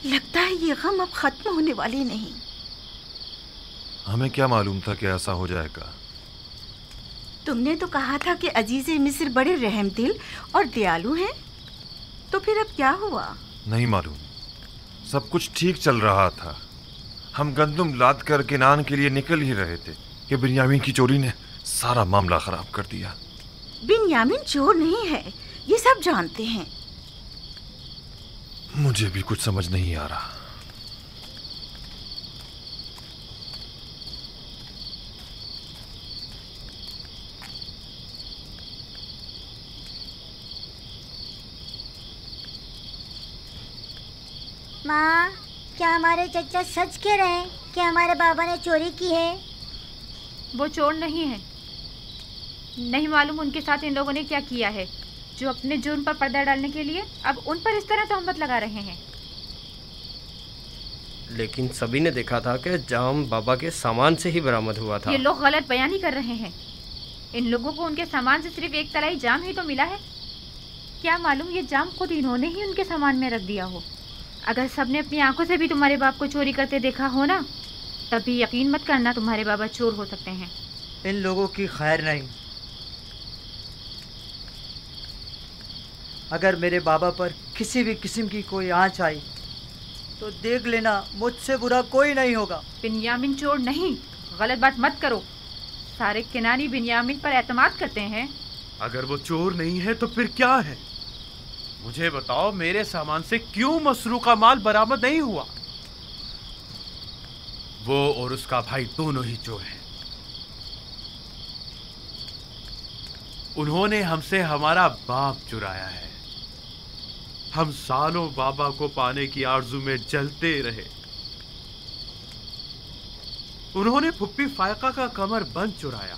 लगता है ये गम अब खत्म होने वाली नहीं। हमें क्या मालूम था कि ऐसा हो जाएगा। तुमने तो कहा था कि अजीज़े मिस्र बड़े रहमदिल और दयालु हैं, तो फिर अब क्या हुआ? नहीं मालूम, सब कुछ ठीक चल रहा था। हम गंदुम लाद कर किनान के लिए निकल ही रहे थे कि बिन्यामीन की चोरी ने सारा मामला खराब कर दिया। बिन्यामीन चोर नहीं है, ये सब जानते हैं। मुझे भी कुछ समझ नहीं आ रहा। माँ, क्या हमारे चचा सच कह रहे हैं कि हमारे बाबा ने चोरी की है? वो चोर नहीं है। नहीं मालूम उनके साथ इन लोगों ने क्या किया है, जो अपने जुर्म पर पर्दा डालने के लिए अब उन पर इस तरह तहमत लगा रहे हैं। लेकिन सभी ने देखा था कि जाम बाबा के सामान से ही बरामद हुआ था। ये लोग गलत बयानी कर रहे हैं। इन लोगों को उनके सामान से सिर्फ एक तलाई जाम ही तो मिला है। क्या मालूम ये जाम खुद इन्होंने ही उनके सामान में रख दिया हो। अगर सबने अपनी आंखों से भी तुम्हारे बाप को चोरी करते देखा हो ना, तब भी यकीन मत करना तुम्हारे बाबा चोर हो सकते हैं। इन लोगों की खैर नहीं। अगर मेरे बाबा पर किसी भी किस्म की कोई आंच आई तो देख लेना, मुझसे बुरा कोई नहीं होगा। बिन्यामीन चोर नहीं, गलत बात मत करो। सारे किनानी बिन्यामीन पर एतमाद करते हैं। अगर वो चोर नहीं है तो फिर क्या है? मुझे बताओ, मेरे सामान से क्यों मसरूका माल बरामद नहीं हुआ? वो और उसका भाई दोनों ही चोर हैं। उन्होंने हमसे हमारा बाप चुराया है। हम सालों बाबा को पाने की आरजू में जलते रहे। उन्होंने फुप्पी फायका का कमर बंद चुराया।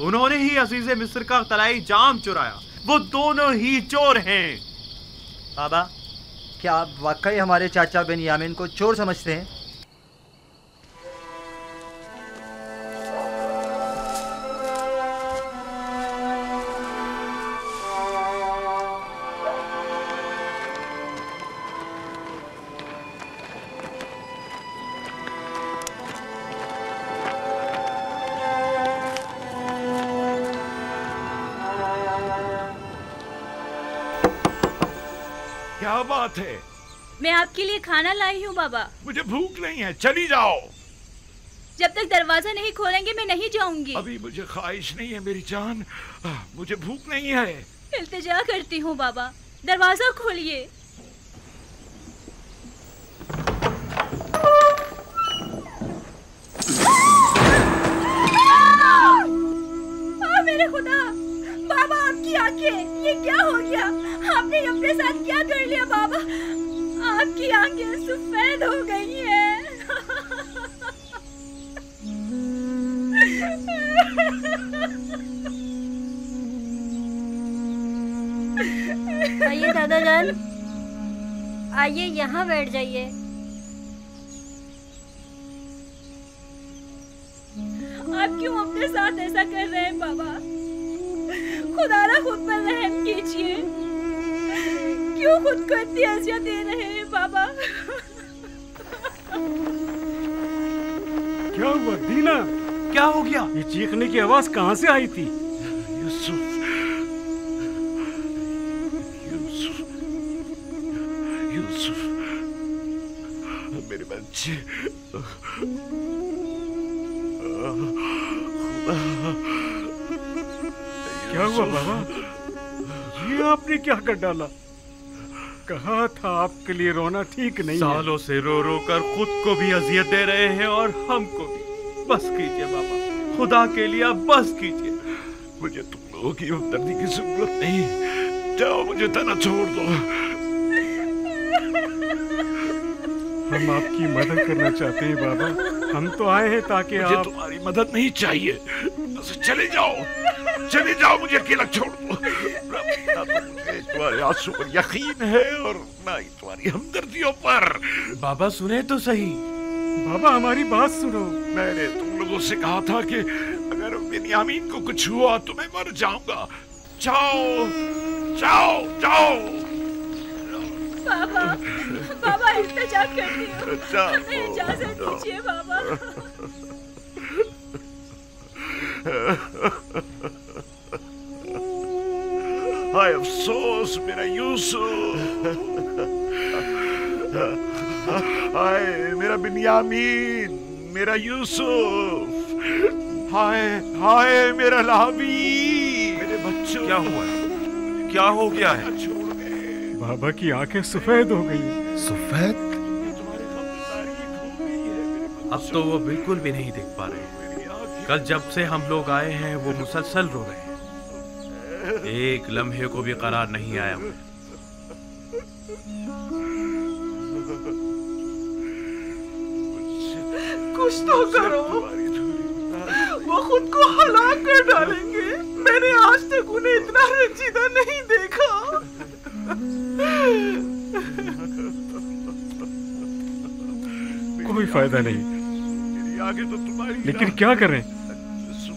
उन्होंने ही अजीज़े मिस्र का तलाई जाम चुराया। वो दोनों ही चोर हैं। बाबा, क्या आप वाकई हमारे चाचा बिन्यामीन को चोर समझते हैं? क्या बात है? मैं आपके लिए खाना लाई हूँ बाबा। मुझे भूख नहीं है, चली जाओ। जब तक दरवाजा नहीं खोलेंगे मैं नहीं जाऊंगी। अभी मुझे ख्वाहिश नहीं है मेरी जान, मुझे भूख नहीं है। इल्तिजा करती हूँ बाबा, दरवाजा खोलिए। मेरे खुदा, बाबा आपकी आंखें, ये क्या हो गया? आपने अपने साथ क्या कर लिया बाबा? आपकी आंखें सफेद हो गई हैं। आइए दादा जान, आइए यहाँ बैठ जाइए। आप क्यों अपने साथ ऐसा कर रहे हैं बाबा? खुदारा खुद पर रहम कीजिए। क्यों खुद को इतनी अज़ियत दे रहे हैं बाबा? क्या हुआ दीना? क्या हो गया? ये चीखने की आवाज कहाँ से आई थी? यूसुफ, यूसुफ, यूसुफ, मेरे बच्चे। क्या हुआ बाबा? ये आपने क्या कर डाला? कहा था आपके लिए रोना ठीक नहीं है। सालों से रो रो कर खुद को भी अजियत दे रहे हैं और हमको भी। बस कीजिए बाबा, खुदा के लिए बस कीजिए। मुझे तुम लोगों की हमदर्दी की जरूरत नहीं। जाओ, मुझे तना छोड़ दो। हम आपकी मदद करना चाहते हैं बाबा। हम तो आए हैं ताकि मुझे तुम्हारी मदद नहीं चाहिए। चले जाओ, चले जाओ, मुझे अकेला छोड़ दो। ना तो मुझे तुम्हारे आंसू पर यकीन है और ना ही तुम्हारी हमदर्दियों पर। बाबा सुने तो सही। बाबा हमारी बात सुनो। मैंने तुम लोगों से कहा था कि अगर बिन्यामीन को कुछ हुआ तो मैं मर जाऊंगा। जाओ, जाओ, जाओ। बाबा बाबा इल्तिजा करती हूँ, इजाजत दीजिए बाबा। हाय अफसोस मेरा यूसुफ, हाय मेरा बिन्यामीन, मेरा यूसुफ, हाय हाय मेरा लावी, मेरे बच्चों। क्या हुआ है? क्या हो गया है? बाबा की आंखें सफेद हो गई हैं। सफेद? अब तो वो बिल्कुल भी नहीं देख पा रहे। कल जब से हम लोग आए हैं वो मुसलसल रो रहे हैं, एक लम्हे को भी करार नहीं आया। कुछ तो करो, वो खुद को हलाक कर डालेंगे। मैंने आज तक उन्हें इतना रंजीदा नहीं देखा। कोई फायदा नहीं, आगे तो तुम्हारी, लेकिन क्या करें?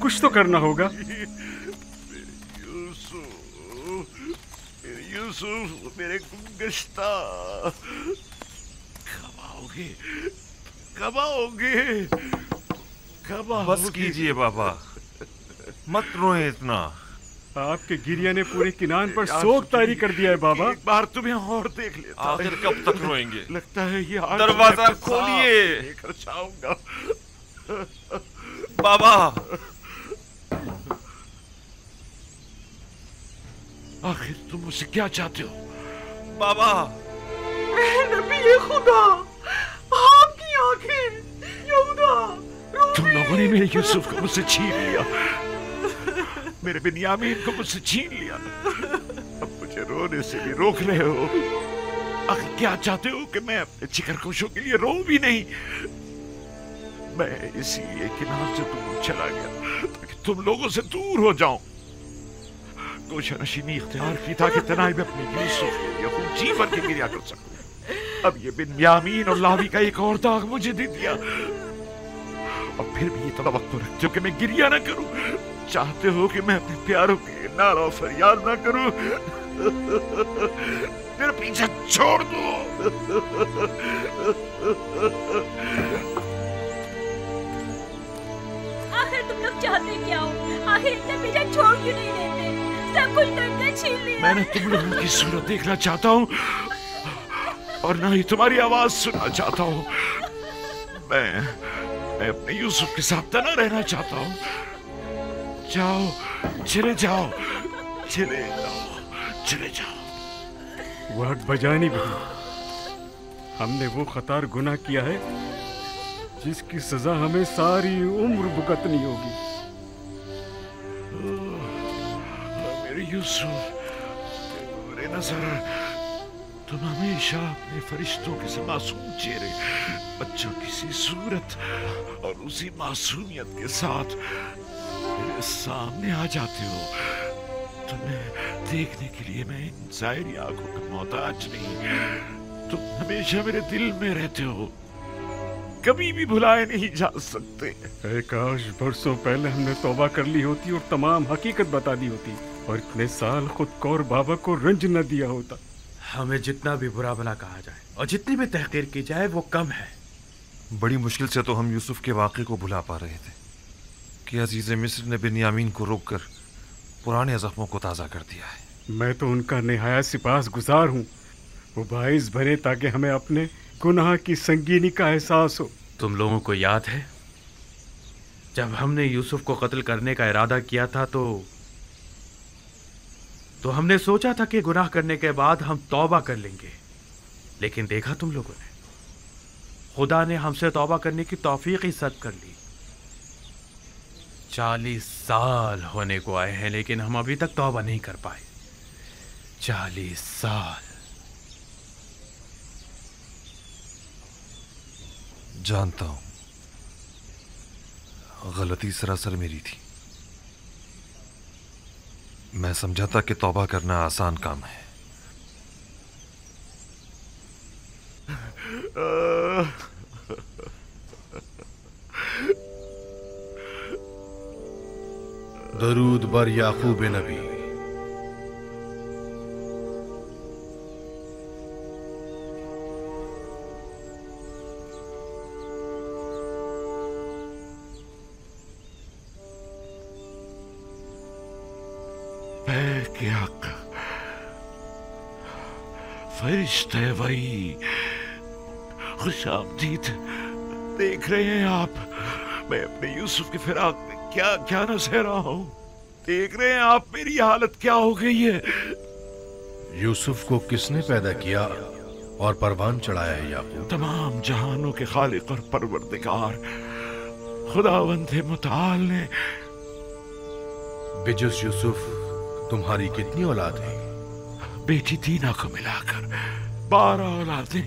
कुछ तो करना होगा। यूसुफ मेरे गुमगश्ता, कब आओगे, कब आओगे, कब आओगे? बस कीजिए बाबा, मत रोए इतना। आपके गिरिया ने पूरे किनान पर शोक तारी कर दिया है बाबा। एक बार तुम्हें और देख लेता। आखिर कब तक रोएंगे? लगता है ये दरवाजा खोलिए। लेकर जाऊंगा। बाबा आखिर तुम मुझसे क्या चाहते हो? बाबा नबी खुदा, आपकी आंखें, यहूदा, तुम लोगों ने मेरे यूसुफ को मुझसे छीन लिया, मेरे बिन्यामीन को मुझसे छीन लिया। अब मुझे रोने से भी रोक रहे हो। आखिर क्या चाहते हो कि मैं अपने जिगरगोशों के लिए रो भी नहीं? मैं इसीलिए किनार से दूर चला गया ताकि तुम लोगों से दूर हो जाऊं। गोशा नशीनी इख्तियार की ताकि तनाई में अपने यूसुफ के लिए खूब जी भर के गिरिया कर सकूं। अब ये बिन्यामीन और लावी का एक और दाग मुझे दे दिया, और फिर भी ये तवक्को रखते हो कि मैं गिरिया ना करूं? चाहते हो कि मैं अपने प्यारों के नारा फरियाद ना करूं? मेरा पीछा छोड़ दो। आखिर तुम लोग चाहते क्या हो? आखिर इतना पीछा छोड़ क्यों नहीं देते? सब कुछ करके छीन लिया। मैंने तुम लोगों की सूरत देखना चाहता हूँ और ना ही तुम्हारी आवाज सुनना चाहता हूँ। मैं अपने यूसुफ के साथ तना रहना चाहता हूँ। जाओ, चले जाओ, चले जाओ, चले जाओ। वक्त बजानी भी, हमने वो खतार गुनाह किया है जिसकी सजा हमें सारी उम्र भुगतनी होगी। मेरे यूसुफ, मेरे नजर, तुम हमेशा अपने फरिश्तों के से मासूम चेहरे, बच्चों की सी सूरत और उसी मासूमियत के साथ मेरे सामने आ जाते हो। तुम्हें देखने के लिए मैं इन ज़ाहिरी आंखों का मोहताज नहीं। तुम हमेशा मेरे दिल में रहते हो, कभी भी भुलाए नहीं जा सकते। काश बरसों पहले हमने तौबा कर ली होती और तमाम हकीकत बता दी होती, और इतने साल खुद को और बाबा को रंज न दिया होता। हमें जितना भी बुरा भला कहा जाए और जितनी भी तहकीर की जाए वो कम है। बड़ी मुश्किल से तो हम यूसुफ के वाक़े को भुला पा रहे थे कि अजीज़ मिस्र ने बिन्यामीन को रोककर पुराने ज़ख्मों को ताज़ा कर दिया है। मैं तो उनका निहायत सिपास गुजार हूँ। वो बाइस बने ताकि हमें अपने गुनाह की संगीनी का एहसास हो। तुम लोगों को याद है जब हमने यूसुफ को कत्ल करने का इरादा किया था तो हमने सोचा था कि गुनाह करने के बाद हम तौबा कर लेंगे, लेकिन देखा तुम लोगों ने, खुदा ने हमसे तौबा करने की तौफीक ही सद कर ली। 40 साल होने को आए हैं लेकिन हम अभी तक तौबा नहीं कर पाए। 40 साल। जानता हूं, गलती सरासर मेरी थी। मैं समझा था कि तौबा करना आसान काम है। दरूद बर याकूब नबी। के हक फरिश्ते वही, खुशामदीद। देख रहे हैं आप, मैं अपने यूसुफ की फिराक में क्या क्या न सह रहा हूं। देख रहे हैं आप मेरी हालत क्या हो गई है। यूसुफ को किसने पैदा किया और परवान चढ़ाया है याकूब? तमाम जहानों के खालिक और परवरदिगार खुदावंद मुताल ने। बिजुस यूसुफ तुम्हारी कितनी औलाद है? बेटी दीना को मिलाकर 12 औलादें।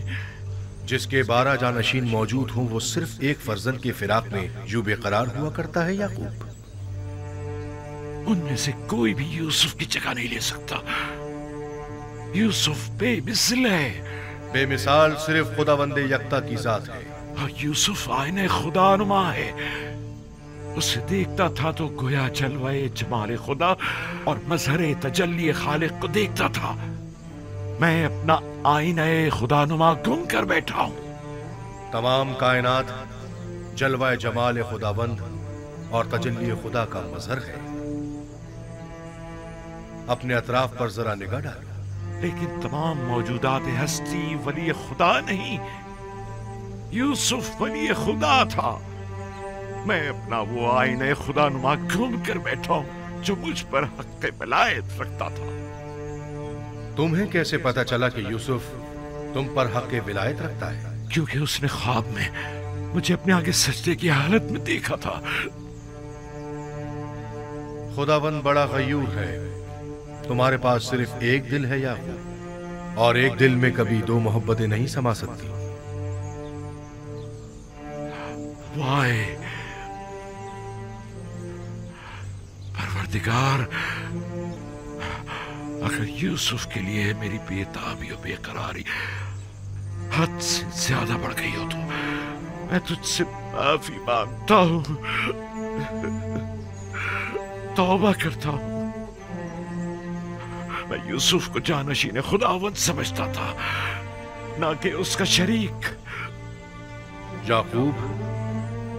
जिसके 12 जानशीन मौजूद हों वो सिर्फ एक फर्जंद की फिराक में यूं बेकरार हुआ करता है याकूब? उनमें से कोई भी यूसुफ की जगह नहीं ले सकता। यूसुफ बेमिसाल है। बेमिसाल सिर्फ खुदावंदे यकता की जात है। और यूसुफ आईने खुदानुमा है। उसे देखता था तो गोया जलवाए जमाले खुदा और मजहरे तजल्ली खालिक को देखता था। मैं अपना आईने खुदानुमा गुम कर बैठा हूं। तमाम कायनात जलवाए जमाल खुदावंद और तजल्ली खुदा का मजहर है। अपने अतराफ पर जरा निगाह डाल। लेकिन तमाम मौजूदात हस्ती वली खुदा नहीं, यूसुफ वली खुदा था। मैं अपना वो आईने खुदानुमा गुम कर बैठा हूं जो मुझ पर हक़ विलायत रखता था। तुम्हें कैसे पता चला कि यूसुफ तुम पर हक़ विलायत रखता है? क्योंकि उसने ख्वाब में मुझे अपने आगे सजदे की हालत में देखा था। खुदावंद बड़ा गयूर है। तुम्हारे पास सिर्फ एक दिल है याकूब, और एक दिल में कभी दो मोहब्बतें नहीं समा सकती। वाय परवरदिगार, अगर यूसुफ के लिए मेरी बेताबी और बेकरारी हद से ज्यादा बढ़ गई हो तो मैं तुझसे माफी मांगता हूं, तौबा करता हूं। मैं यूसुफ को जानशीन खुदावंद समझता था, ना कि उसका शरीक। याकूब,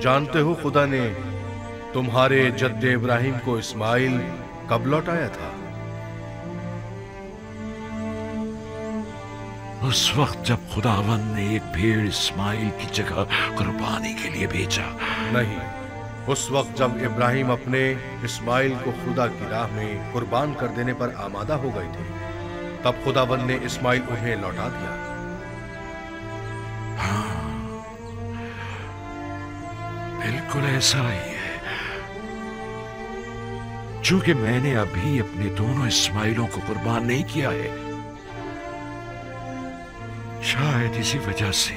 जानते हो खुदा ने तुम्हारे जद्दे इब्राहिम को इस्माइल कब लौटाया था? उस वक्त जब खुदावंद ने एक भेड़ इस्माइल की जगह कुर्बानी के लिए भेजा। नहीं, उस वक्त जब इब्राहिम अपने इस्माइल को खुदा की राह में कुर्बान कर देने पर आमादा हो गए थे, तब खुदावंद ने इस्माइल उन्हें लौटा दिया। हाँ, बिल्कुल ऐसा ही है। चूंकि मैंने अभी अपने दोनों इस्माइलों को कुर्बान नहीं किया है, शायद इसी वजह से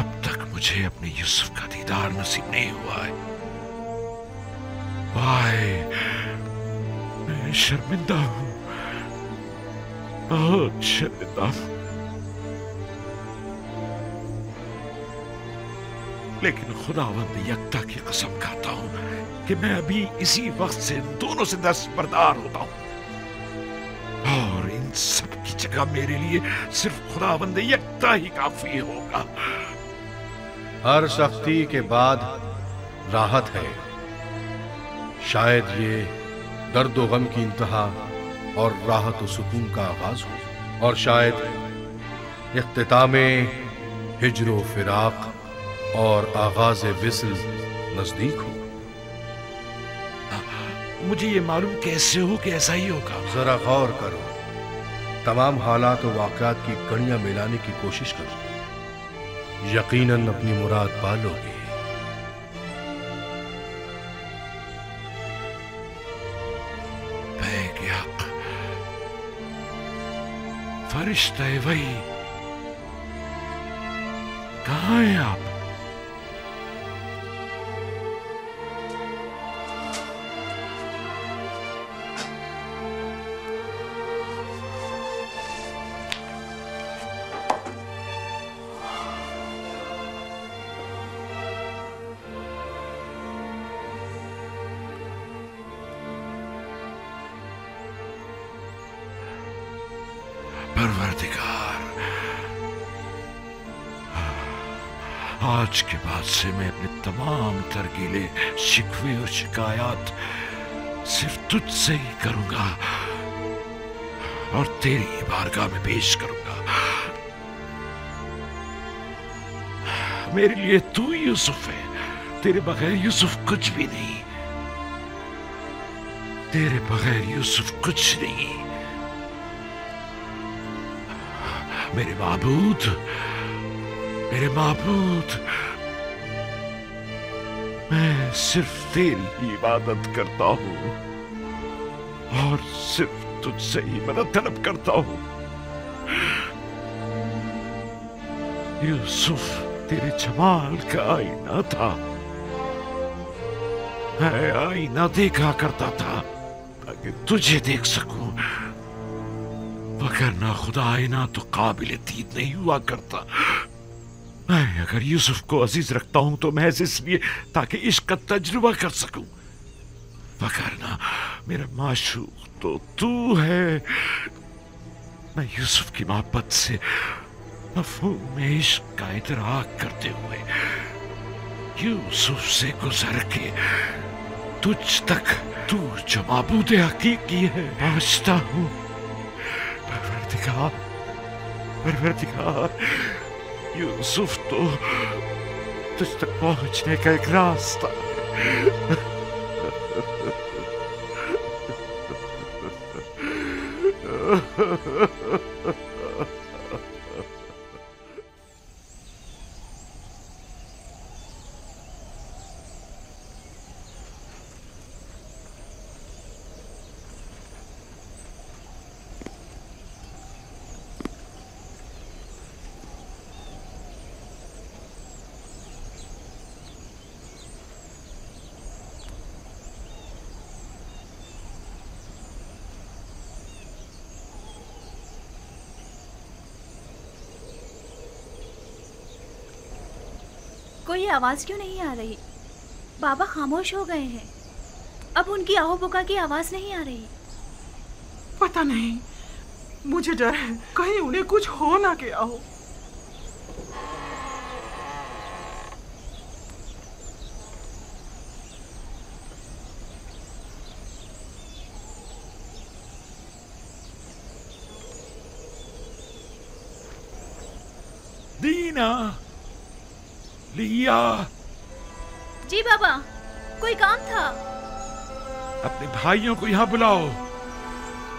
अब तक मुझे अपने यूसुफ का दीदार नसीब नहीं हुआ है। वाय, मैं शर्मिंदा हूं, बहुत शर्मिंदा हूं। लेकिन खुदावंद यकता की कसम खाता हूं कि मैं अभी इसी वक्त से इन दोनों से दस्तबरदार होता हूं, और इन सब की जगह मेरे लिए सिर्फ खुदावंद यकता ही काफी होगा। हर सख्ती के बाद राहत है। शायद ये दर्द व गम की इंतहा और राहत व सुकून का आगाज हो, और शायद इख्तितामे हिज्र व फिराक और आगाज विस्ल नजदीक हो। मुझे ये मालूम कैसे हो कि ऐसा ही होगा? जरा गौर करो, तमाम हालात और वाक़यात की कड़ियां मिलाने की कोशिश करो, यकीनन अपनी मुराद पालोगे। बेहक फरिश्ते वही, कहाँ हैं आप? परवरदिगार, आज के बाद से मैं अपने तमाम तरगीले, शिकवे और शिकायत सिर्फ तुझसे ही करूंगा और तेरी बारगाह में पेश करूंगा। मेरे लिए तू यूसुफ है, तेरे बगैर यूसुफ कुछ भी नहीं, तेरे बगैर यूसुफ कुछ नहीं। मेरे माबूद, मेरे माबूद, मैं सिर्फ तेरी ही इबादत करता हूं और सिर्फ तुझसे ही मदद तलब करता हूं। यूसुफ तेरे जमाल का आईना था, मैं आईना देखा करता था ताकि तुझे देख सकूं, वरना खुदा आईना तो काबिल दीद नहीं हुआ करता। मैं अगर यूसुफ को अजीज रखता हूं तो महज इसलिए ताकि इश्क का तजुर्बा कर सकूं, वरना मेरा माशूक तो तू है। मैं यूसुफ की मोहब्बत से मफ़हूम में इश्क का इदराक करते हुए यूसुफ से गुजर के तुझ तक, तू जो माबूद हकीकी है, पहुंचता हूं। परवरदिगार, परवरदिगार, यूसुफ तो तुझ तक पहुंचने का एक रास्ता है। कोई आवाज क्यों नहीं आ रही? बाबा खामोश हो गए हैं। अब उनकी आहो पुकार की आवाज नहीं आ रही। पता नहीं, मुझे डर है कहीं उन्हें कुछ हो ना गया हो। दीना, लिया। जी बाबा, कोई काम था? अपने भाइयों को यहाँ बुलाओ,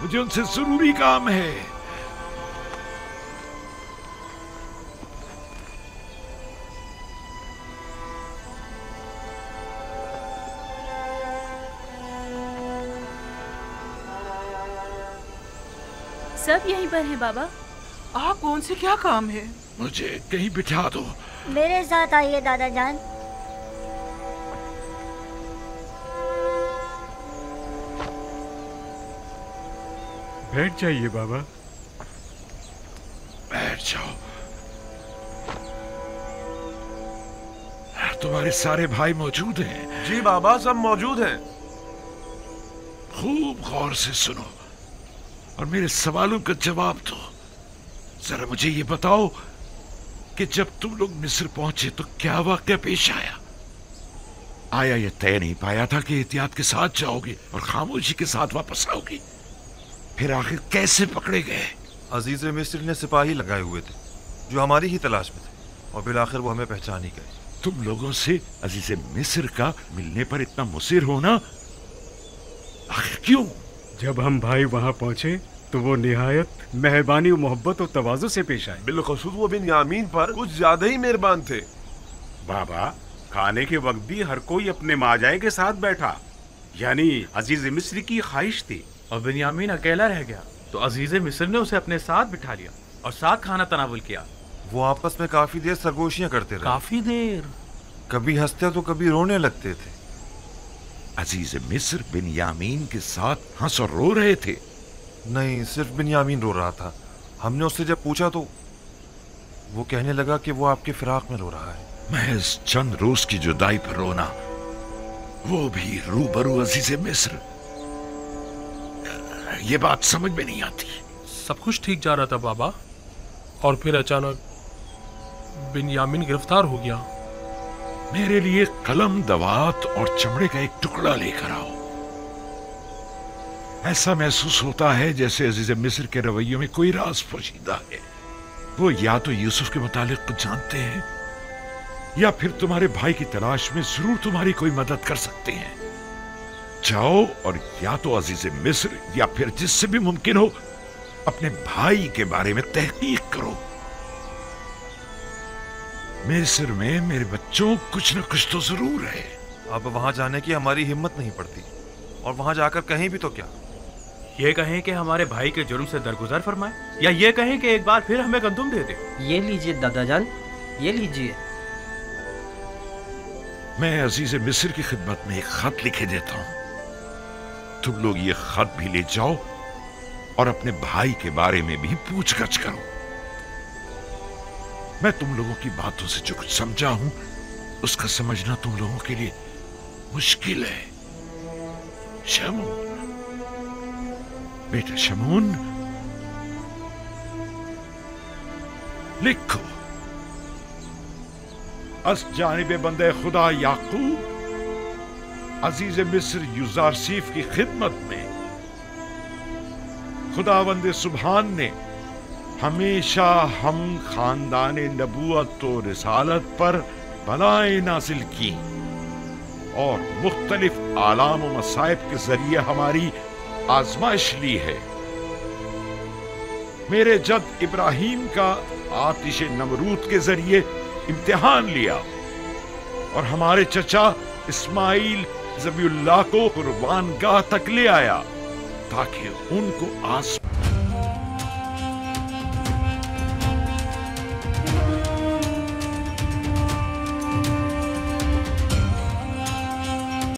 मुझे उनसे जरूरी काम है। सब यहीं पर हैं बाबा। आप कौन से क्या काम है? मुझे कहीं बिठा दो। मेरे साथ आइए दादा जान। बैठ जाइए बाबा। बैठ जाओ। तुम्हारे सारे भाई मौजूद हैं? जी बाबा, सब मौजूद हैं। खूब गौर से सुनो और मेरे सवालों का जवाब दो। जरा मुझे ये बताओ कि जब तुम लोग मिस्र पहुंचे तो क्या वाकया पेश आया? आया ये तय नहीं पाया था कि एहतियात के साथ जाओगे और खामोशी के साथ वापस आओगे? फिर आखिर कैसे पकड़े गए? अजीज मिस्र ने सिपाही लगाए हुए थे जो हमारी ही तलाश में थे और फिर आखिर वो हमें पहचान ही गए। तुम लोगों से अजीज मिस्र का मिलने पर इतना मुसिर होना आखिर क्यों? जब हम भाई वहां पहुंचे तो वो निहायत मेहरबानी और मोहब्बत और तवाज़ु से पेश आए। बिलखुसूस वो बिन्यामीन पर कुछ ज्यादा ही मेहरबान थे। बाबा, खाने के वक्त भी हर कोई अपने माजाए के साथ बैठा, यानी अजीज मिस्र की ख्वाहिश थी। और बिन्यामीन अकेला रह गया तो अजीज मिस्र ने उसे अपने साथ बिठा लिया और साथ खाना तनावुल किया। वो आपस में काफी देर सरगोशियां करते रहे। काफी देर? कभी हंसते तो कभी रोने लगते थे। अजीज मिस्र बिन्यामीन के साथ हंस और रो रहे थे? नहीं, सिर्फ बिन्यामीन रो रहा था। हमने उससे जब पूछा तो वो कहने लगा कि वो आपके फिराक में रो रहा है। महज चंद रोज की जुदाई पर रोना, वो भी रूबरू अजीज मिस्र। ये बात समझ में नहीं आती। सब कुछ ठीक जा रहा था बाबा, और फिर अचानक बिन्यामीन गिरफ्तार हो गया। मेरे लिए कलम, दवात और चमड़े का एक टुकड़ा लेकर आओ। ऐसा महसूस होता है जैसे अजीज मिस्र के रवैयों में कोई राज पोशीदा है। वो या तो यूसुफ के मुतालिक कुछ जानते हैं या फिर तुम्हारे भाई की तलाश में जरूर तुम्हारी कोई मदद कर सकते हैं। जाओ और या तो अजीज मिस्र या फिर जिससे भी मुमकिन हो अपने भाई के बारे में तहकीक करो। मिस्र में मेरे बच्चों कुछ न कुछ तो जरूर है। अब वहां जाने की हमारी हिम्मत नहीं पड़ती, और वहां जाकर कहीं भी तो क्या, ये कहें कि हमारे भाई के जुर्म से दरगुजर फरमाए, या ये कहें कि एक बार फिर हमें गंदुम दे दे। ये लीजिए दादाजान, ये लीजिए। मैं अजीज मिस्र की खिदमत में एक खत लिखे देता हूं। तुम लोग ये खत भी ले जाओ और अपने भाई के बारे में भी पूछगछ करो। मैं तुम लोगों की बातों से जो कुछ समझा हूं उसका समझना तुम लोगों के लिए मुश्किल है। शमून, बेटा शमून, लिखो। अस जानिब बंदे खुदा याकूब अजीज मिस्र युजारसीफ की खिदमत में खुदावंद सुभान ने हमेशा हम खानदान नबूवत और रिसालत पर बलाएं नाजिल की और मुख्तलिफ आलाम व मसाइब के जरिए हमारी आजमाइश ली है। मेरे जद इब्राहिम का आतिश नमरूद के जरिए इम्तिहान लिया और हमारे चचा इस्माइल ज़बीउल्लाह को कुर्बानगाह तक ले आया ताकि उनको आस